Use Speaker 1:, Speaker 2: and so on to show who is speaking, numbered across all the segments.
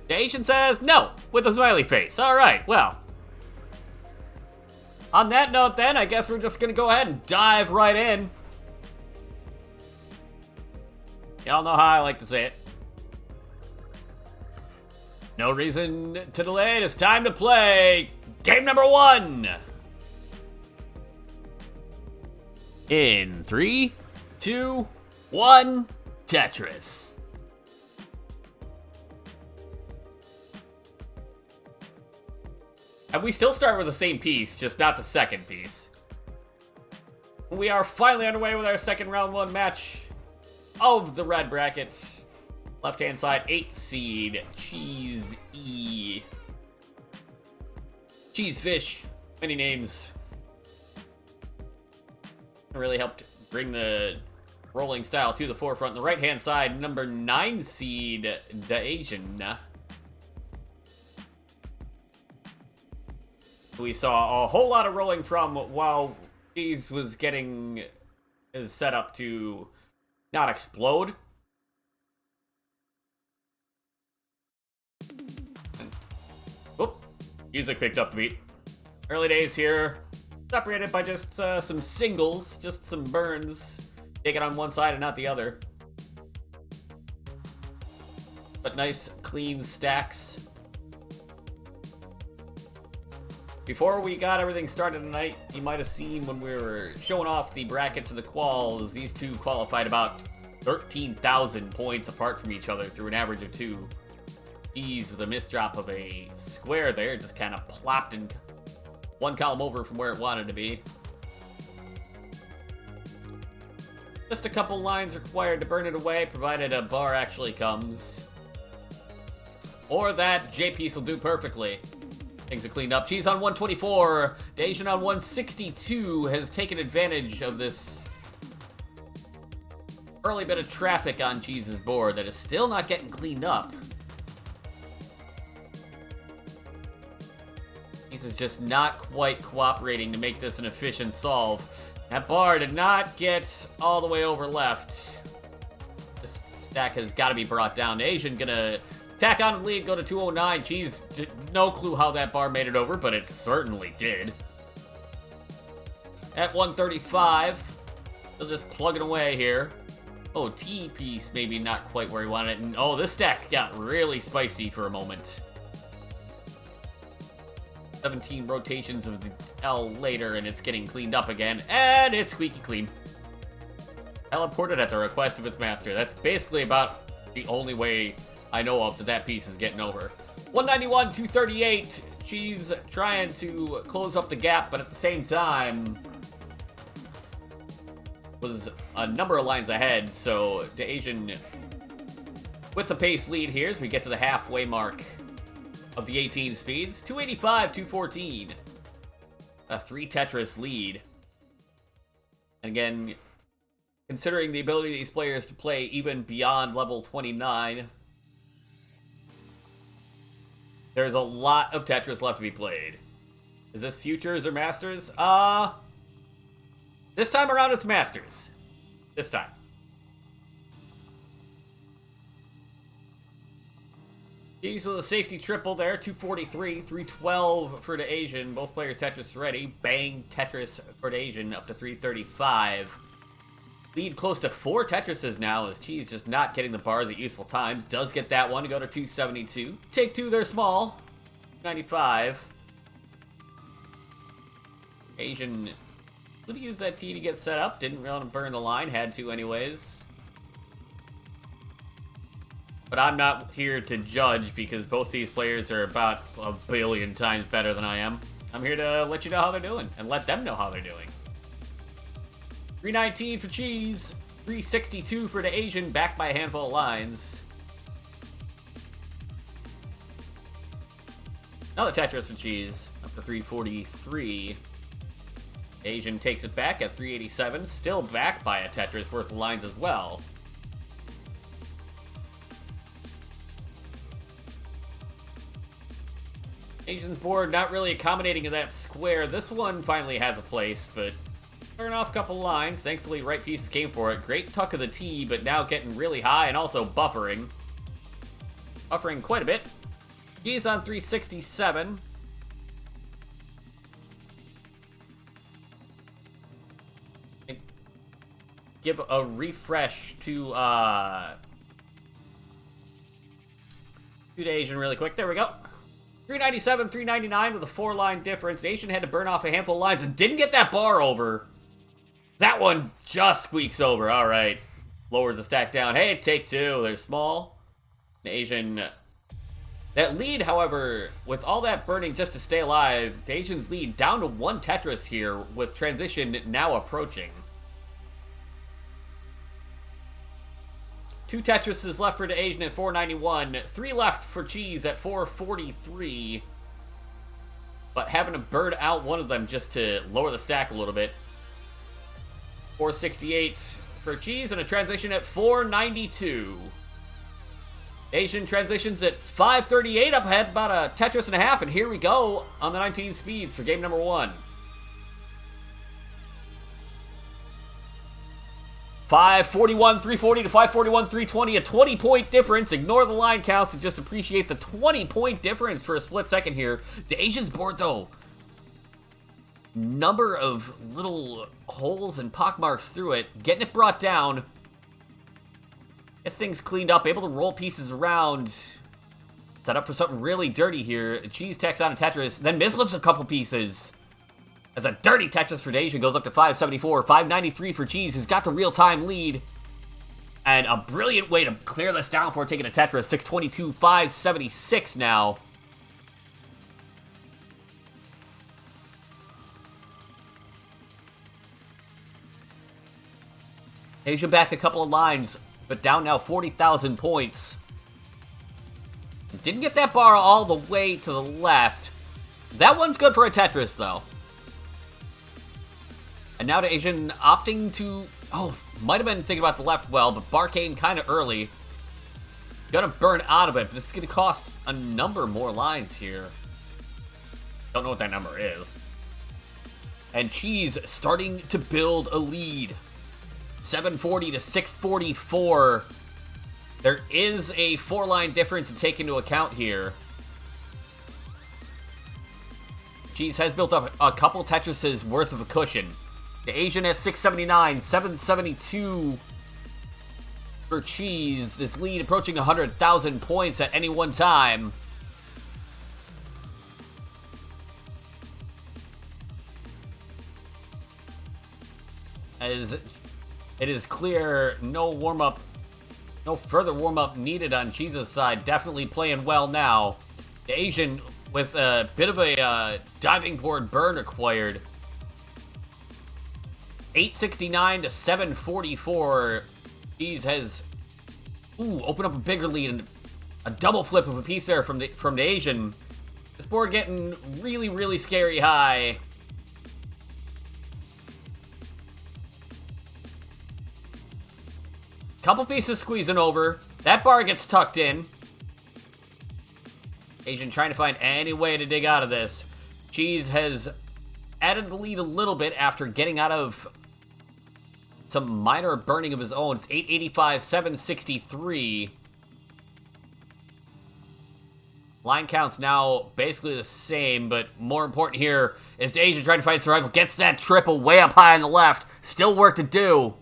Speaker 1: DaAsian says no, with a smiley face. Alright, well. On that note then, I guess we're just gonna go ahead and dive right in. Y'all know how I like to say it. No reason to delay, it's time to play game number 1! In 3, 2, 1, Tetris. And we still start with the same piece, just not the second piece. We are finally underway with our second round 1 match of the red bracket. Left-hand side, 8th seed, Cheez. Cheez Fish, many names. It really helped bring the rolling style to the forefront. On the right-hand side, number 9 seed, DaAsian. We saw a whole lot of rolling from while Cheez was getting his setup to not explode. Oop, music picked up the beat. Early days here, separated by just some singles, just some burns. Take it on one side and not the other. But nice, clean stacks. Before we got everything started tonight, you might have seen when we were showing off the brackets and the quals, these two qualified about 13,000 points apart from each other through an average of 2. Cheez with a misdrop of a square there, just kind of plopped in one column over from where it wanted to be. Just a couple lines required to burn it away, provided a bar actually comes. Or that J-piece will do perfectly. Things are cleaned up. Cheez on 124. DaAsian on 162 has taken advantage of this early bit of traffic on Cheez's board that is still not getting cleaned up. Cheez is just not quite cooperating to make this an efficient solve. That bar did not get all the way over left. This stack has got to be brought down. DaAsian gonna tack on the lead, go to 209. Cheez, no clue how that bar made it over, but it certainly did. At 135, still just plugging away here. Oh, T-piece maybe not quite where he wanted it. And oh, this stack got really spicy for a moment. 17 rotations of the L later, and it's getting cleaned up again, and it's squeaky clean. Teleported at the request of its master. That's basically about the only way I know of that piece is getting over. 191, 238. Cheez trying to close up the gap, but at the same time was a number of lines ahead. So DaAsian with the pace lead here as we get to the halfway mark of the 18 speeds. 285, 214. A 3 Tetris lead. And again, considering the ability of these players to play even beyond level 29, there's a lot of Tetris left to be played. Is this Futures or Masters? This time around it's Masters. This time. Cheez with a safety triple there, 243, 312 for DaAsian. Both players Tetris ready. Bang, Tetris for DaAsian up to 335. Lead close to 4 Tetrises now as Cheez just not getting the bars at useful times. Does get that one to go to 272. Take 2, they're small. 95. DaAsian could use that T to get set up. Didn't want to burn the line. Had to anyways. But I'm not here to judge because both these players are about a billion times better than I am. I'm here to let you know how they're doing and let them know how they're doing. 319 for Cheez, 362 for DaAsian, backed by a handful of lines. Another Tetris for Cheez, up to 343. DaAsian takes it back at 387, still backed by a Tetris worth of lines as well. DaAsian's board not really accommodating in that square. This one finally has a place, but turn off a couple lines. Thankfully, right pieces came for it. Great tuck of the T, but now getting really high and also buffering. Buffering quite a bit. He's on 367. Give a refresh to DaAsian really quick. There we go. 397, 399 with a 4-line difference. DaAsian had to burn off a handful of lines and didn't get that bar over. That one just squeaks over. All right. Lowers the stack down. Hey, take two. They're small. DaAsian. That lead, however, with all that burning just to stay alive, DaAsian's lead down to 1 Tetris here with transition now approaching. 2 Tetrises left for DaAsian at 491. 3 left for Cheez at 443. But having to burn out one of them just to lower the stack a little bit. 468 for Cheez and a transition at 492. DaAsian transitions at 538 up ahead, about a Tetris and a half, and here we go on the 19 speeds for game number 1. 541, 340 to 541, 320, a 20-point difference. Ignore the line counts and just appreciate the 20-point difference for a split second here. DaAsian's board, though, number of little holes and pockmarks through it, getting it brought down. Gets things cleaned up, able to roll pieces around. Set up for something really dirty here. Cheez tacks on a Tetris, then mislips a couple pieces. As a dirty Tetris for DaAsian goes up to 574, 593 for Cheez, who's got the real-time lead. And a brilliant way to clear this down before taking a Tetris. 622, 576 now. DaAsian back a couple of lines, but down now 40,000 points. Didn't get that bar all the way to the left. That one's good for a Tetris, though. And now DaAsian opting to... Oh, might have been thinking about the left well, but bar came kind of early. Gonna burn out of it, but this is gonna cost a number more lines here. Don't know what that number is. And Cheez starting to build a lead. 740 to 644. There is a 4-line difference to take into account here. Cheez has built up a couple Tetrises worth of a cushion. DaAsian at 679, 772 for Cheez. This lead approaching 100,000 points at any one time. As it is clear, no further warm-up needed on Cheez's side. Definitely playing well now. DaAsian with a bit of a diving board burn required. 869 to 744. Cheez has opened up a bigger lead and a double flip of a piece there from DaAsian. This board getting really, really scary high. Couple pieces squeezing over. That bar gets tucked in. DaAsian trying to find any way to dig out of this. Cheez has added the lead a little bit after getting out of some minor burning of his own. It's 885, 763. Line count's now basically the same, but more important here is DaAsian trying to find survival. Gets that triple way up high on the left. Still work to do.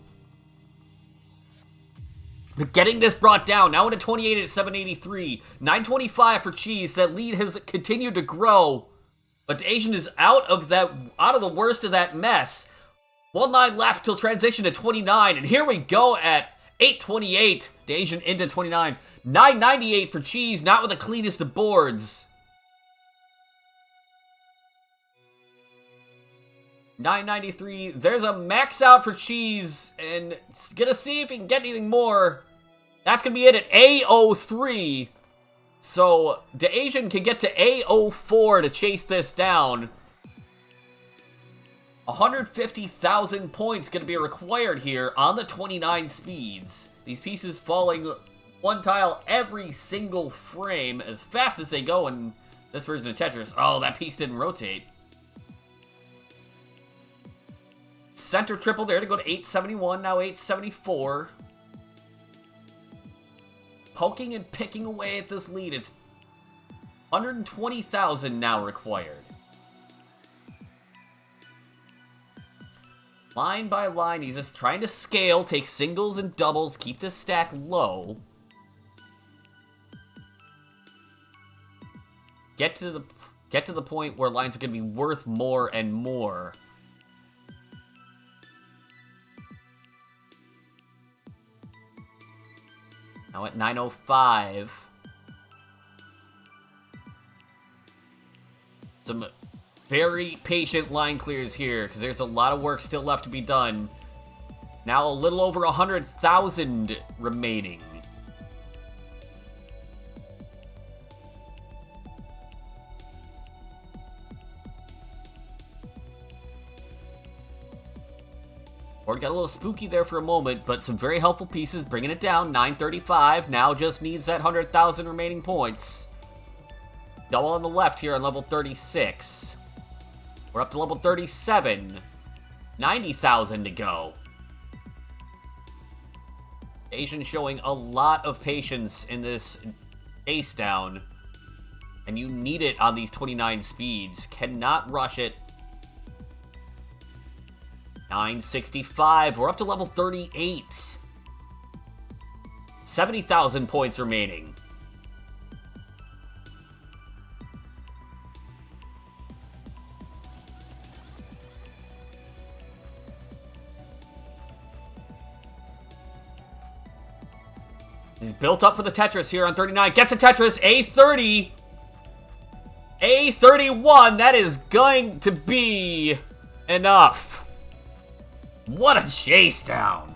Speaker 1: But getting this brought down, now into 28 at 783. 925 for Cheez. That lead has continued to grow. But DaAsian is out of the worst of that mess. 1 line left till transition to 29. And here we go at 828. DaAsian into 29. 998 for Cheez, not with the cleanest of boards. 993. There's a max out for Cheez. And gonna see if he can get anything more. That's gonna be it at A03. So DaAsian can get to A04 to chase this down. 150,000 points going to be required here on the 29 speeds. These pieces falling 1 tile every single frame as fast as they go in this version of Tetris. Oh, that piece didn't rotate. Center triple there to go to 871, now 874. Poking and picking away at this lead. It's 120,000 now required. Line by line, he's just trying to scale, take singles and doubles, keep this stack low. Get to the point where lines are going to be worth more and more. Now at 905. Some very patient line clears here, because there's a lot of work still left to be done. Now a little over 100,000 remaining. Board got a little spooky there for a moment, but some very helpful pieces, bringing it down. 935, now just needs that 100,000 remaining points. Double on the left here on level 36. We're up to level 37. 90,000 to go. Asian showing a lot of patience in this Chasedown, and you need it on these 29 speeds. Cannot rush it. 965, we're up to level 38. 70,000 points remaining. He's built up for the Tetris here on 39. Gets a Tetris, A30. A31, that is going to be enough. What a Chasedown.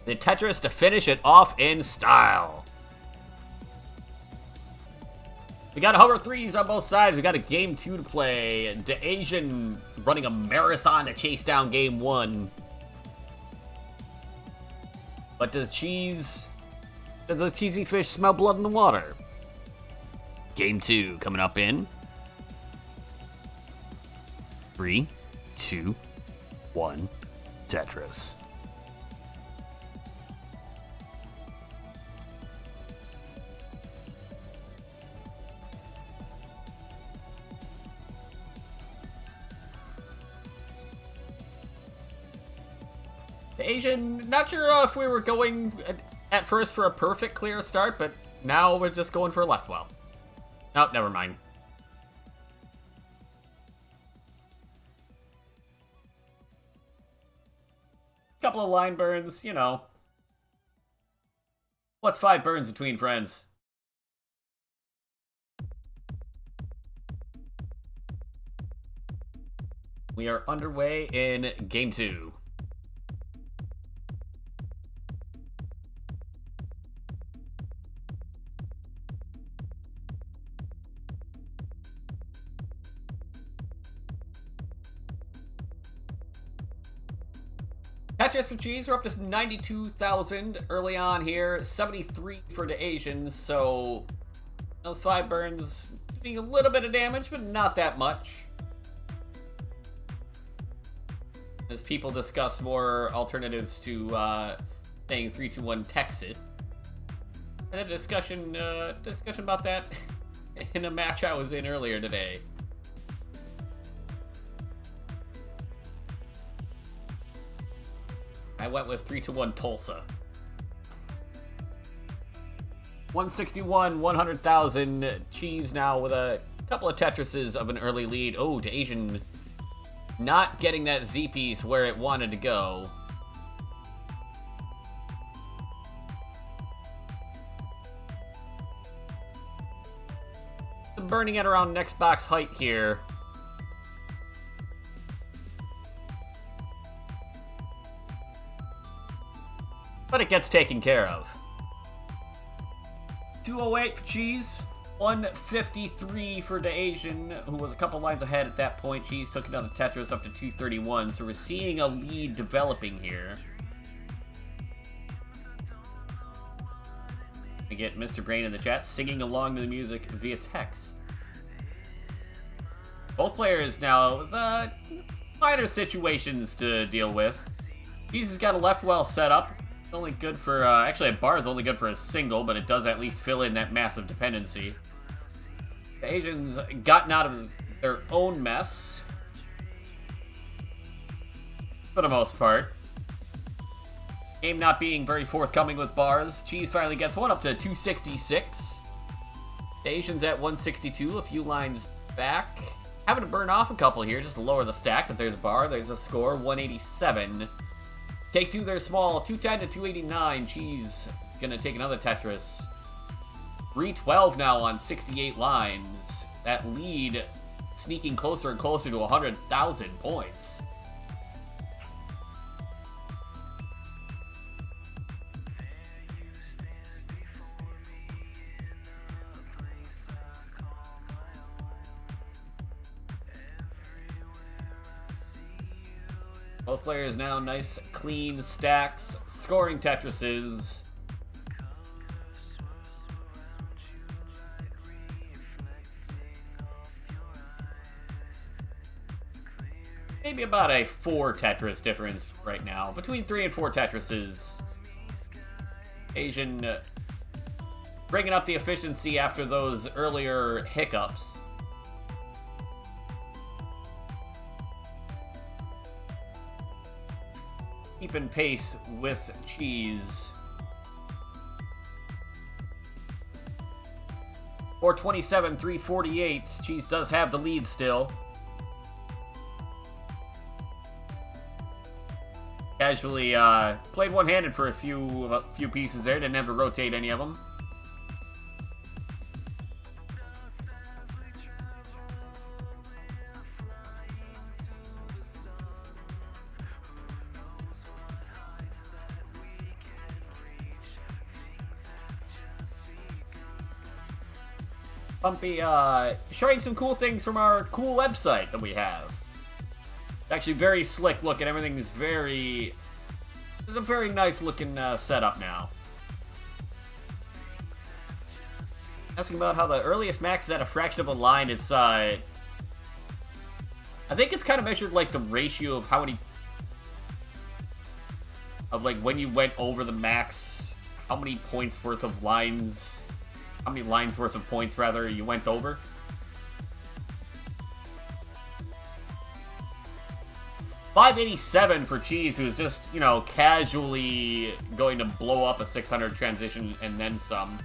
Speaker 1: The Tetris to finish it off in style. We got hover threes on both sides. We got a game 2 to play. DaAsian running a marathon to chase down game 1. But does the cheesy fish smell blood in the water? Game 2 coming up in 3, 2, 1, Tetris. DaAsian, not sure if we were going at first for a perfect clear start, but now we're just going for a left well. Oh, never mind. Couple of line burns, you know. What's 5 burns between friends? We are underway in game 2. Tetris for Cheez, we're up to 92,000 early on here, 73 for DaAsian, so those 5 burns doing a little bit of damage, but not that much. As people discuss more alternatives to saying 3-2-1 Texas. I had a discussion about that in a match I was in earlier today. I went with 3-2-1 Tulsa. 161, 100,000. Cheez now with a couple of Tetrises of an early lead. Oh, DaAsian not getting that Z piece where it wanted to go. Burning at around next box height here. But it gets taken care of. 208 for Cheez. 153 for DaAsian, who was a couple lines ahead at that point. Cheez took another Tetris up to 231, so we're seeing a lead developing here. We get Mr. Brain in the chat singing along to the music via text. Both players now with minor situations to deal with. Cheez has got a left well set up. Only good for, actually a bar is only good for a single, but it does at least fill in that massive dependency. The Asians gotten out of their own mess. For the most part. Game not being very forthcoming with bars. Cheez finally gets one up to 266. The Asians at 162, a few lines back. Having to burn off a couple here just to lower the stack, but there's a bar, there's a score, 187. Take two, they're small, 210 to 289. Cheez gonna take another Tetris. 312 now on 68 lines. That lead sneaking closer and closer to 100,000 points. Both players now nice, clean stacks, scoring Tetrises. Maybe about a 4 Tetris difference right now. Between 3 and 4 Tetrises. Asian bringing up the efficiency after those earlier hiccups. Keeping pace with Cheez. 427, 348. Cheez does have the lead still. Casually played one-handed for a few pieces there. Didn't have to rotate any of them. Bumpy, showing some cool things from our cool website that we have. It's actually very slick looking. Everything is very... It's a very nice looking setup now. Asking about how the earliest max is at a fraction of a line. It's, I think it's kind of measured like the ratio of how many... Of like when you went over the max, how many points worth of lines... How many lines worth of points, rather, you went over? $587 for Cheez, who's just, you know, casually going to blow up a 600 transition and then some.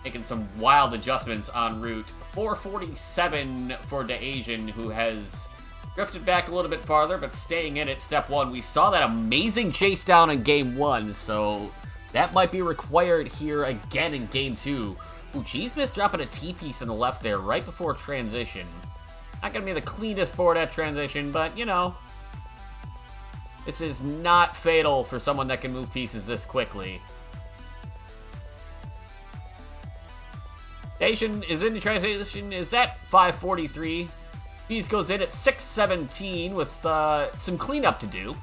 Speaker 1: Making some wild adjustments en route. 447 for DaAsian, who has drifted back a little bit farther, but staying in at step 1. We saw that amazing Chasedown in game 1, so that might be required here again in game 2. Ooh, Cheez missed dropping a T-piece in the left there right before transition. Not gonna be the cleanest board at transition, but, you know, this is not fatal for someone that can move pieces this quickly. DaAsian is in the transition, is at 543. Cheez goes in at 617 with some cleanup to do.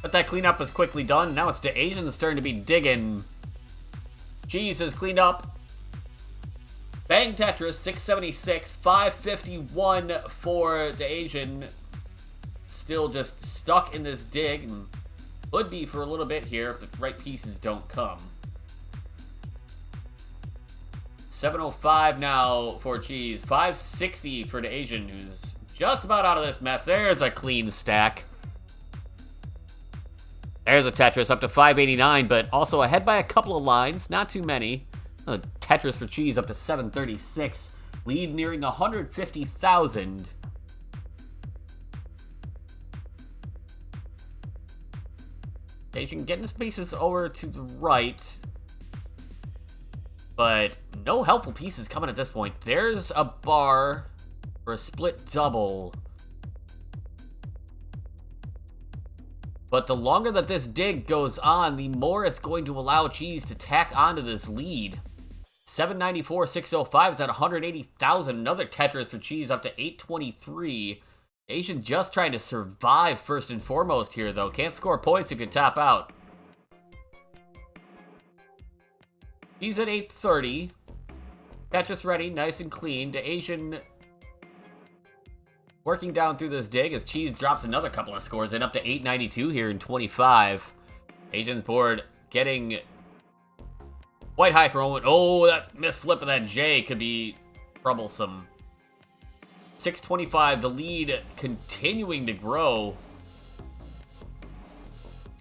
Speaker 1: But that cleanup is quickly done. Now it's DaAsian's turn to be digging. Cheez has cleaned up. Bang Tetris, 676, 551 for DaAsian. Still just stuck in this dig, and would be for a little bit here if the right pieces don't come. 705 now for Cheez. 560 for DaAsian, who's just about out of this mess. There's a clean stack. There's a Tetris up to 589, but also ahead by a couple of lines. Not too many. A Tetris for Cheez up to 736. Lead nearing 150,000. DaAsian getting his pieces over to the right. But no helpful pieces coming at this point. There's a bar for a split double. But the longer that this dig goes on, the more it's going to allow Cheez to tack onto this lead. 794, 605 is at 180,000. Another Tetris for Cheez up to 823. DaAsian just trying to survive first and foremost here, though. Can't score points if you tap out. He's at 830. Tetris ready, nice and clean. DaAsian working down through this dig as Cheez drops another couple of scores in, up to 892 here in 25. DaAsian's board getting quite high for a moment. Oh, that misflip of that J could be troublesome. 625, the lead continuing to grow.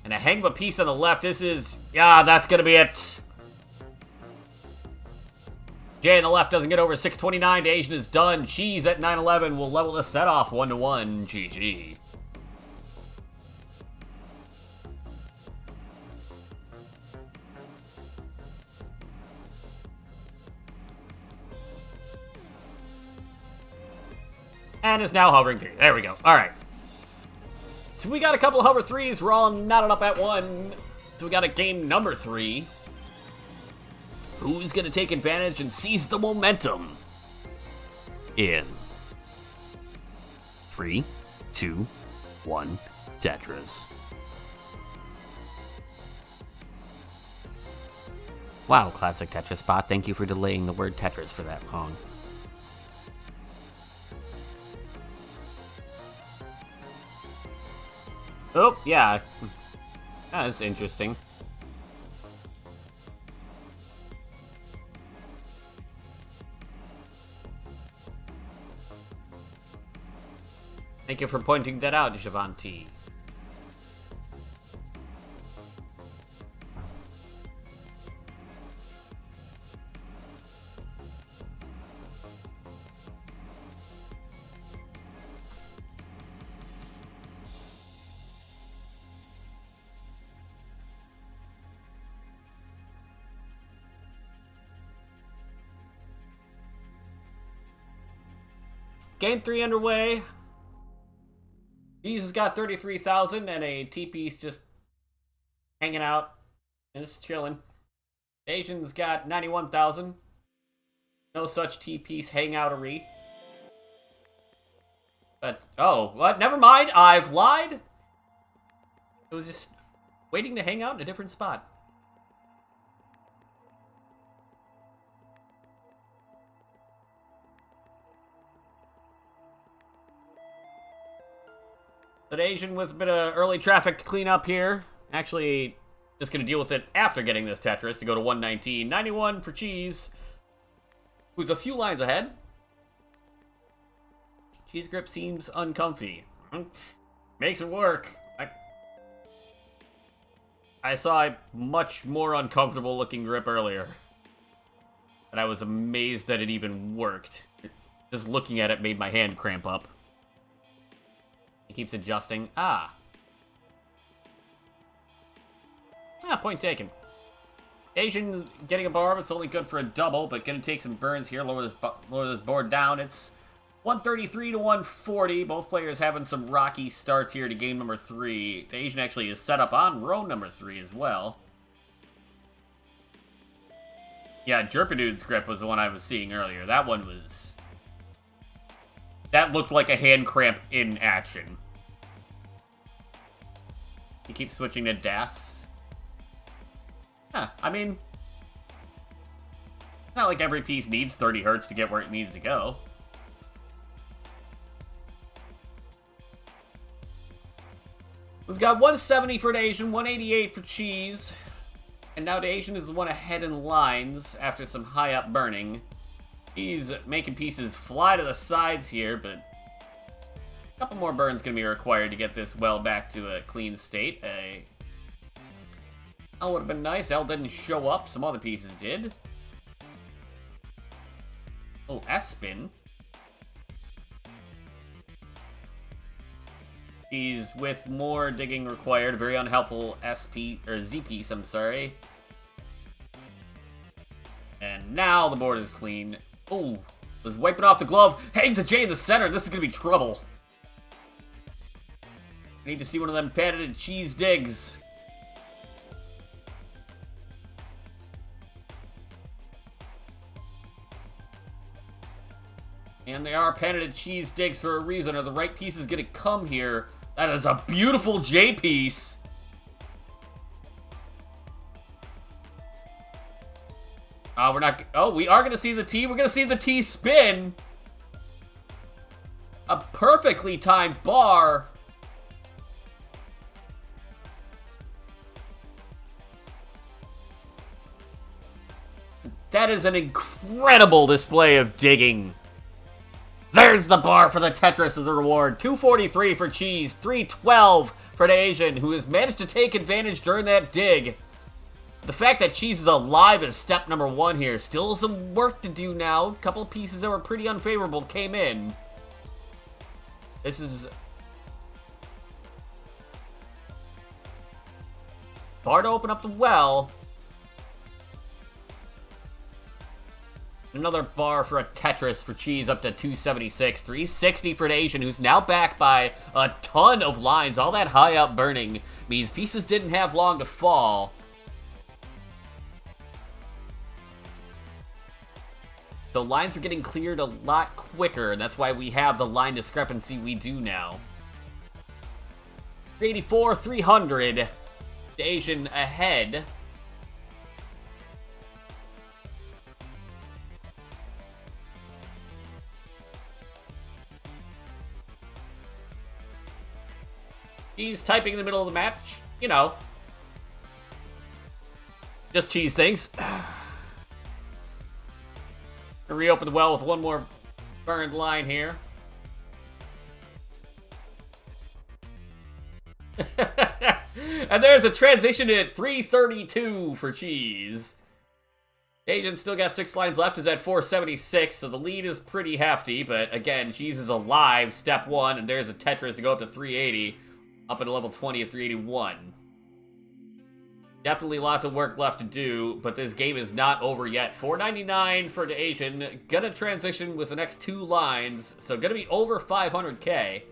Speaker 1: And a hang of a piece on the left. This is, yeah, that's going to be it. J on the left doesn't get over 629. DaAsian is done. Cheez at 911 will level the set off 1-1. GG. And is now hovering 3. There we go. All right. So we got a couple of hover 3s. We're all knotted up at 1. So we got a game number 3. Who's going to take advantage and seize the momentum? In 3, 2, 1, Tetris. Wow, classic Tetris spot. Thank you for delaying the word Tetris for that long. Oh, yeah. That's interesting. Thank you for pointing that out, Javanti. Game 3 underway. Cheez has got 33,000 and a T-piece just hanging out and just chilling. DaAsian's got 91,000. No such T-piece hangoutery. But, oh, what? Never mind. I've lied. It was just waiting to hang out in a different spot. So DaAsian with a bit of early traffic to clean up here. Actually, just going to deal with it after getting this Tetris to go to 119. 91 for Cheez, who's a few lines ahead. Cheez grip seems uncomfy. Makes it work. I saw a much more uncomfortable looking grip earlier. And I was amazed that it even worked. Just looking at it made my hand cramp up. He keeps adjusting. Point taken. DaAsian getting a bar, but it's only good for a double, but gonna take some burns here. Lower this board down. It's 133 to 140. Both players having some rocky starts here to game number 3. DaAsian actually is set up on row number 3 as well. Yeah, Jerpidude's grip was the one I was seeing earlier. That one was... that looked like a hand cramp in action. He keeps switching to DaAs. I mean... not like every piece needs 30 hertz to get where it needs to go. We've got 170 for DaAsian, 188 for Cheez. And now DaAsian is the one ahead in lines after some high up burning. He's making pieces fly to the sides here, but a couple more burns going to be required to get this well back to a clean state. That would have been nice. L didn't show up. Some other pieces did. Oh, S-spin. He's with more digging required. Very unhelpful SP or Z piece, I'm sorry. And now the board is clean. Oh, was wiping off the glove. Hangs a J in the center. This is going to be trouble. I need to see one of them patented Cheez digs. And they are patented Cheez digs for a reason. Are the right pieces going to come here? That is a beautiful J piece. We're not... Oh, we are going to see the T. We're going to see the T spin. A perfectly timed bar. That is an incredible display of digging. There's the bar for the Tetris as a reward. 243 for Cheez, 312 for DaAsian, who has managed to take advantage during that dig. The fact that Cheez is alive is step number one here. Still some work to do now. A couple of pieces that were pretty unfavorable came in. This is... bar to open up the well. Another bar for a Tetris for Cheez up to 276. 360 for DaAsian, who's now back by a ton of lines. All that high up burning means pieces didn't have long to fall. So lines are getting cleared a lot quicker, and that's why we have the line discrepancy we do now. 384, 300. DaAsian ahead. He's typing in the middle of the match. You know. Just Cheez things. Reopen the well with one more burned line here. And there's a transition at 332 for Cheez. DaAsian still got 6 lines left, is at 476, so the lead is pretty hefty, but again, Cheez is alive, step 1, and there's a Tetris to go up to 380. Up at level 20 at 381. Definitely lots of work left to do, but this game is not over yet. 499 for DaAsian. Gonna transition with the next 2 lines, so gonna be over 500k.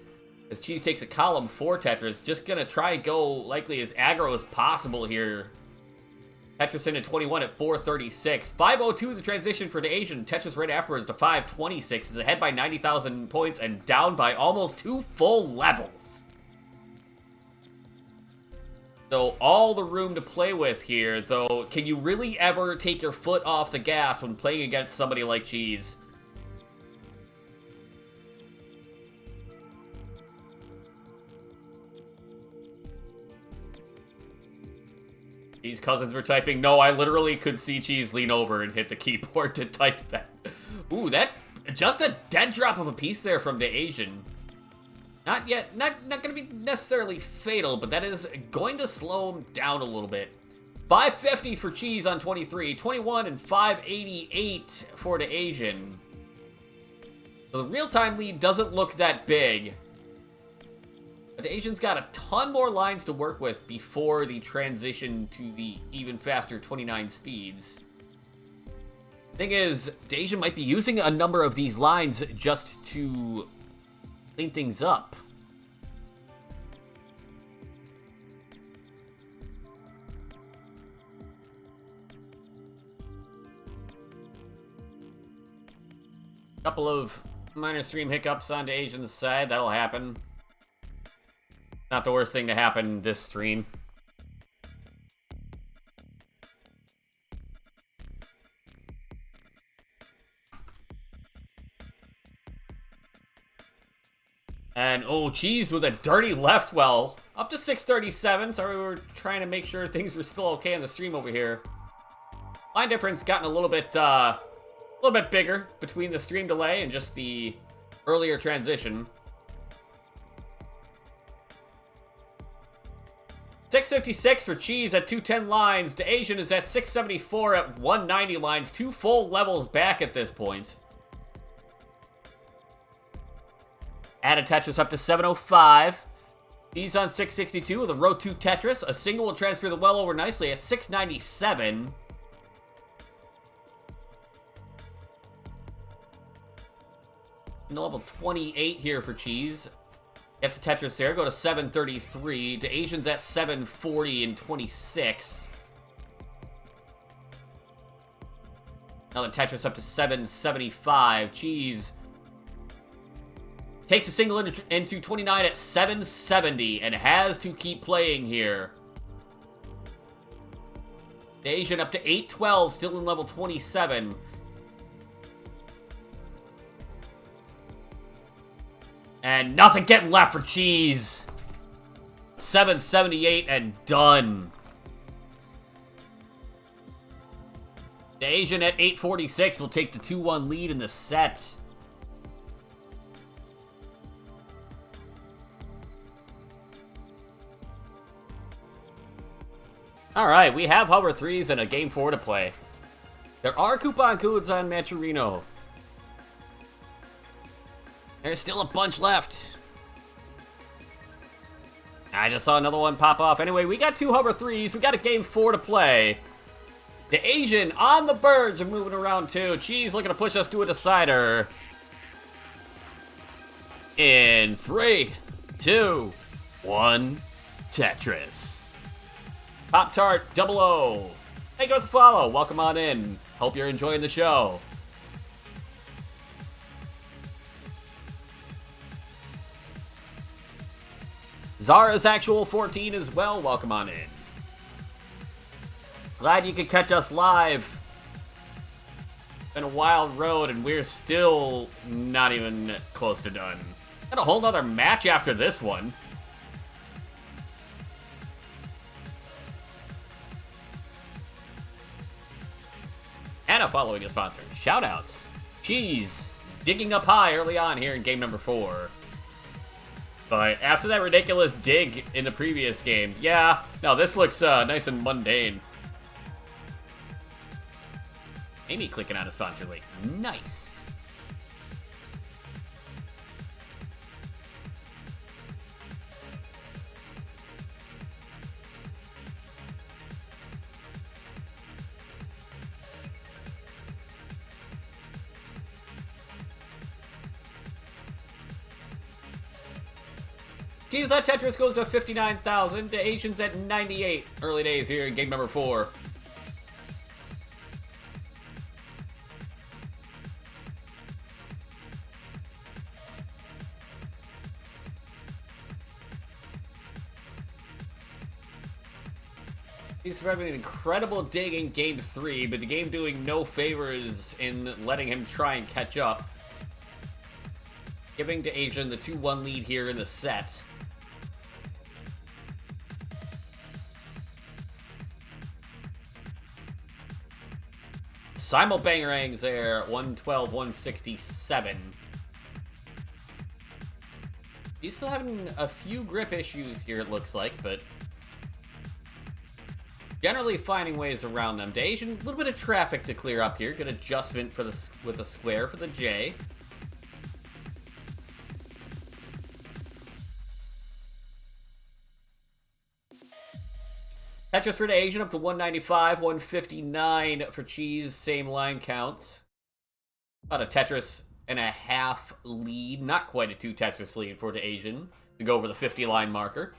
Speaker 1: As Cheez takes a column 4 Tetris, just gonna try and go likely as aggro as possible here. Tetris in at 21 at 436. 502 the transition for DaAsian. Tetris right afterwards to 526. Is ahead by 90,000 points and down by almost 2 full levels. So all the room to play with here, though. Can you really ever take your foot off the gas when playing against somebody like Cheez? Cheez cousins were typing. No, I literally could see Cheez lean over and hit the keyboard to type that. Ooh, that just a dead drop of a piece there from DaAsian. Not yet, not going to be necessarily fatal, but that is going to slow him down a little bit. 550 for Cheez on 23, 21 and 588 for DaAsian. So the real-time lead doesn't look that big. But DaAsian's got a ton more lines to work with before the transition to the even faster 29 speeds. Thing is, DaAsian might be using a number of these lines just to clean things up. Couple of minor stream hiccups on DaAsian's side, that'll happen. Not the worst thing to happen this stream. And, oh, Cheez with a dirty left well. Up to 637. Sorry, we were trying to make sure things were still okay on the stream over here. Line difference gotten a little bit bigger between the stream delay and just the earlier transition. 656 for Cheez at 210 lines. DaAsian is at 674 at 190 lines. 2 full levels back at this point. Added Tetris up to 705. He's on 662 with a row 2 Tetris. A single will transfer the well over nicely at 697. In level 28 here for Cheez. Gets a Tetris there. Go to 733. DaAsian's at 740 and 26. Another Tetris up to 775. Cheez takes a single into 29 at 770 and has to keep playing here. DaAsian up to 8-12, still in level 27. And nothing getting left for Cheez. 778 and done. DaAsian at 846 will take the 2-1 lead in the set. Alright, we have hover 3s and a game 4 to play. There are coupon codes on Manchurino. There's still a bunch left. I just saw another one pop off. Anyway, we got 2 hover 3s. We got a game 4 to play. DaAsian on the verge of moving around too. Cheez looking to push us to a decider. In 3, 2, 1, Tetris. Pop-Tart 00. Thank you for the follow. Welcome on in. Hope you're enjoying the show. Zara's Actual 14 as well. Welcome on in. Glad you could catch us live. Been a wild road, and we're still not even close to done. Got a whole nother match after this one. And a following a sponsor. Shoutouts. Cheez. Digging up high early on here in game number 4. But after that ridiculous dig in the previous game, yeah, no, this looks nice and mundane. Amy clicking on a sponsor link. Nice. Geez, that Tetris goes to 59,000. DaAsian's at 98. Early days here in game number 4. He's having an incredible dig in game 3, but the game doing no favors in letting him try and catch up. Giving DaAsian the 2-1 lead here in the set. Simul bangerangs there, 112, 167. He's still having a few grip issues here, it looks like, but generally finding ways around them. DaAsian, a little bit of traffic to clear up here. Good adjustment for the with a square for the J. Tetris for DaAsian up to 195, 159 for Cheez, same line counts. About a Tetris and a half lead, not quite a 2 Tetris lead for DaAsian to go over the 50 line marker.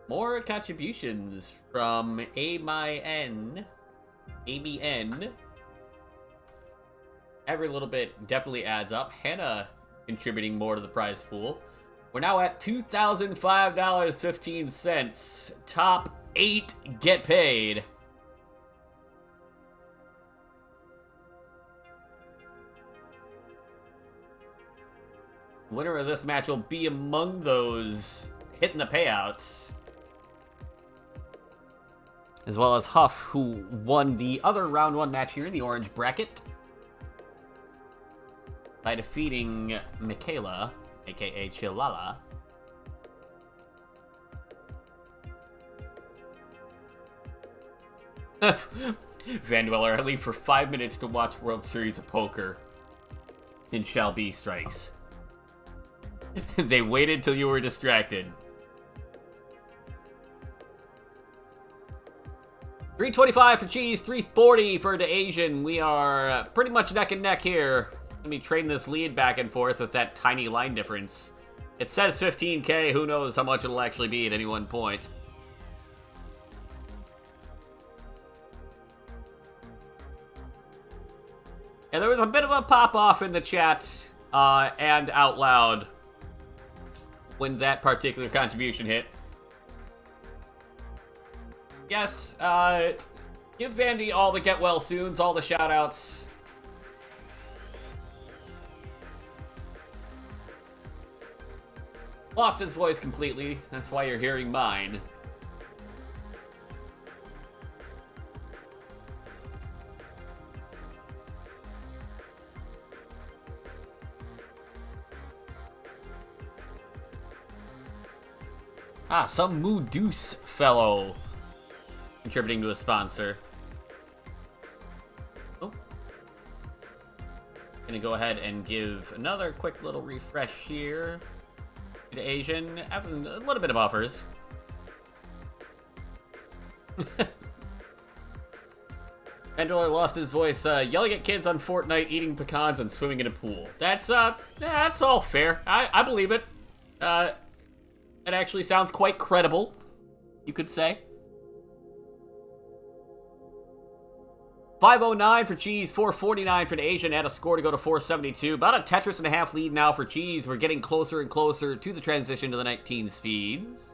Speaker 1: More contributions from ABN. Every little bit definitely adds up. Hannah contributing more to the prize pool. We're now at $2,005.15. Top 8 get paid. Winner of this match will be among those hitting the payouts. As well as Huff, who won the other round 1 match here in the orange bracket by defeating Michaela, aka Chilala. Vandweller, I leave for 5 minutes to watch World Series of Poker in Shall Be Strikes. They waited till you were distracted. 325 for Cheez, 340 for DaAsian. We are pretty much neck and neck here. Let me trading this lead back and forth with that tiny line difference. It says 15K, who knows how much it'll actually be at any one point. And there was a bit of a pop-off in the chat and out loud when that particular contribution hit. Yes, give Vandy all the get well soons, all the shout-outs. Lost his voice completely, that's why you're hearing mine. Some Moodooce fellow contributing to a sponsor. Oh. Gonna go ahead and give another quick little refresh here. DaAsian, having a little bit of offers. Vandweller lost his voice, yelling at kids on Fortnite, eating pecans, and swimming in a pool. That's all fair. I believe it. That actually sounds quite credible, you could say. 509 for Cheez, 449 for DaAsian, add a score to go to 472. About a Tetris and a half lead now for Cheez. We're getting closer and closer to the transition to the 19 speeds.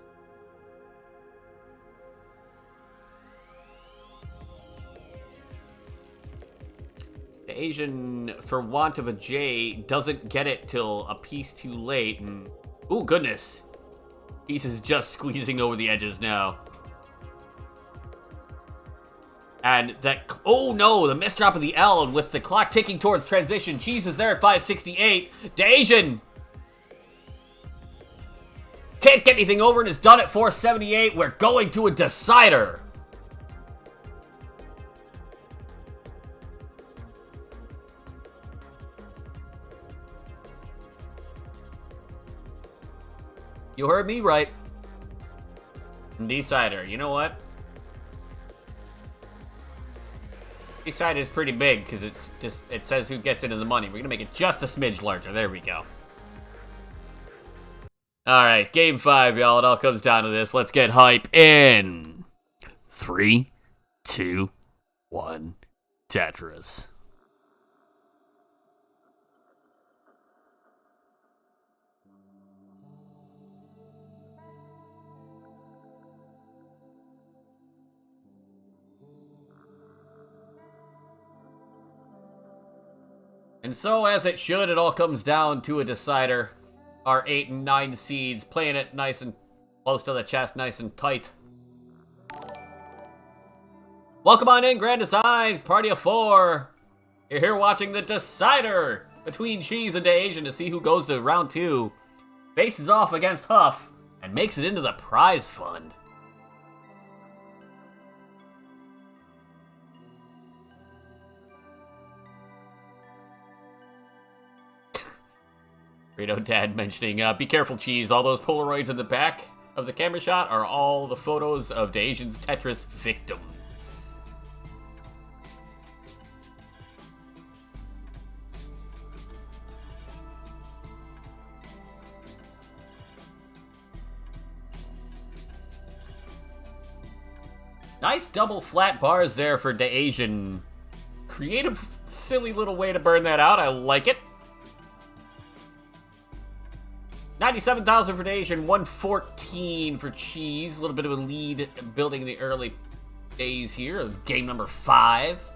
Speaker 1: DaAsian, for want of a J, doesn't get it till a piece too late. And ooh, goodness. Piece is just squeezing over the edges now. And that, oh no, the misdrop of the L, and with the clock ticking towards transition, Cheez is there at 568. DaAsian can't get anything over and is done at 478. We're going to a decider. You heard me right. Decider, you know what? Decider is pretty big because it says who gets into the money. We're gonna make it just a smidge larger. There we go. All right, game 5, y'all. It all comes down to this. Let's get hype in 3, 2, 1. Tetris. And so, as it should, it all comes down to a decider. Our 8 and 9 seeds, playing it nice and close to the chest, nice and tight. Welcome on in, Grand Designs, party of 4. You're here watching the decider between Cheez and DaAsian to see who goes to round 2, faces off against Huff, and makes it into the prize fund. Rito Dad mentioning, be careful, Cheez. All those Polaroids in the back of the camera shot are all the photos of DaAsian's Tetris victims. Nice double flat bars there for DaAsian. Creative, silly little way to burn that out. I like it. 97,000 for DaAsian, 114 for Cheez. A little bit of a lead building in the early days here of game number 5.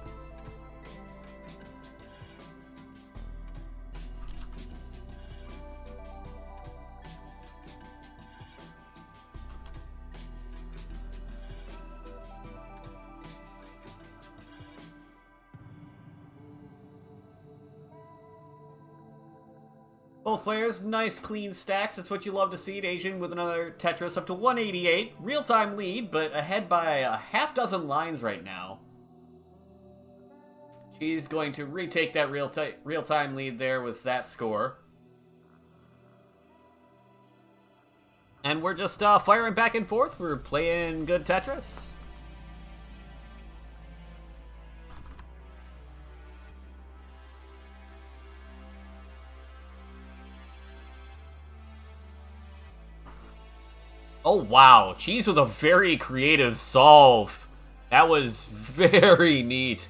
Speaker 1: Both players, nice clean stacks. That's what you love to see. DaAsian with another Tetris up to 188. Real-time lead, but ahead by a half dozen lines right now. She's going to retake that real-time lead there with that score. And we're just firing back and forth. We're playing good Tetris. Oh, wow. Cheez with a very creative solve. That was very neat.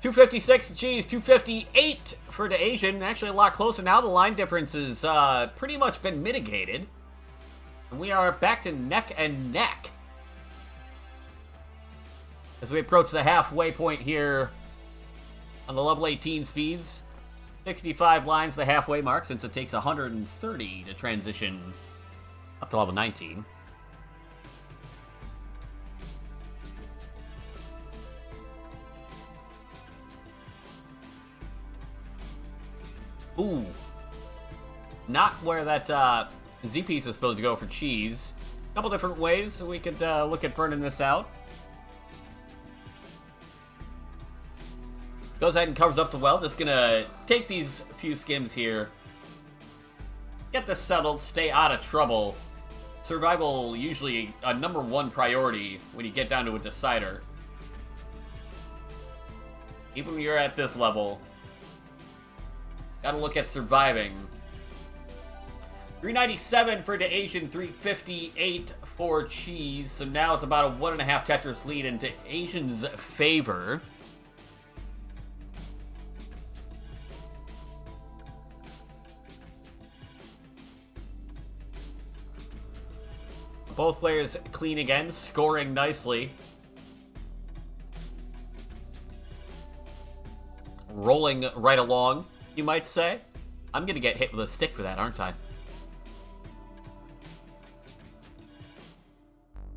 Speaker 1: 256 for Cheez, 258 for DaAsian. Actually, a lot closer now. The line difference has pretty much been mitigated. And we are back to neck and neck as we approach the halfway point here on the level 18 speeds. 65 lines, the halfway mark, since it takes 130 to transition up to level 19. Ooh. Not where that Z-piece is supposed to go for Cheez. A couple different ways we could look at burning this out. Goes ahead and covers up the well. Just gonna take these few skims here. Get this settled, stay out of trouble. Survival usually a #1 priority when you get down to a decider. Even when you're at this level, gotta look at surviving. 397 for DaAsian, 358 for Cheez. So now it's about a 1.5 Tetris lead in DaAsian's favor. Both players clean again, scoring nicely. Rolling right along, you might say. I'm gonna get hit with a stick for that, aren't I?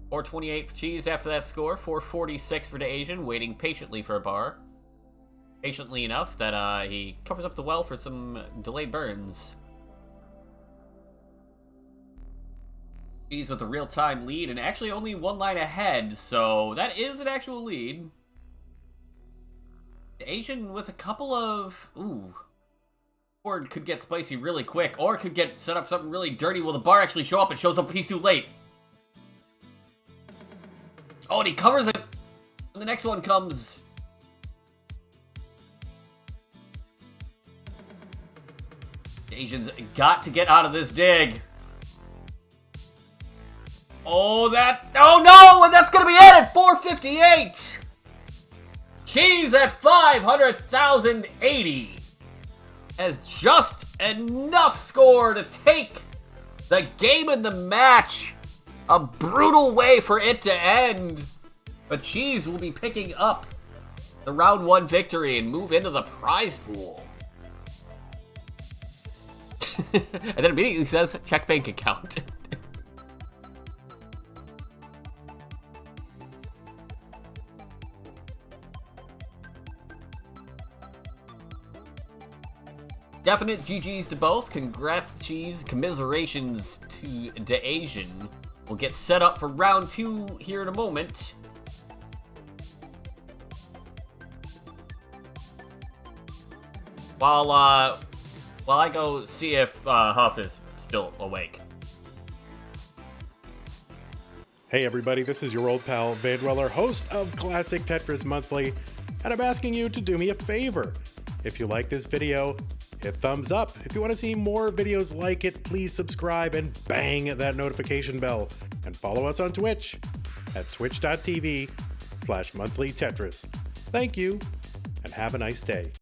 Speaker 1: 428 for Cheez after that score. 446 for DaAsian, waiting patiently for a bar. Patiently enough that he covers up the well for some delayed burns. Cheez with a real-time lead, and actually only one line ahead, so that is an actual lead. DaAsian with a couple of... Ooh. Or it could get spicy really quick, or it could get set up something really dirty. Will the bar actually show up? It shows up, he's too late. Oh, and he covers it. And the next one comes... DaAsian's got to get out of this dig. Oh, that... Oh, no! And that's going to be it at 458! Cheez at 500,080 has just enough score to take the game and the match. A brutal way for it to end. But Cheez will be picking up the round 1 victory and move into the prize pool. And then immediately says, check bank account. Definite GG's to both. Congrats to Cheez. Commiserations to DaAsian. We'll get set up for round 2 here in a moment. While I go see if Huff is still awake.
Speaker 2: Hey everybody, this is your old pal vandweller, host of Classic Tetris Monthly, and I'm asking you to do me a favor. If you like this video, hit thumbs up. If you want to see more videos like it, please subscribe and bang that notification bell. And follow us on Twitch at twitch.tv/monthlytetris. Thank you, and have a nice day.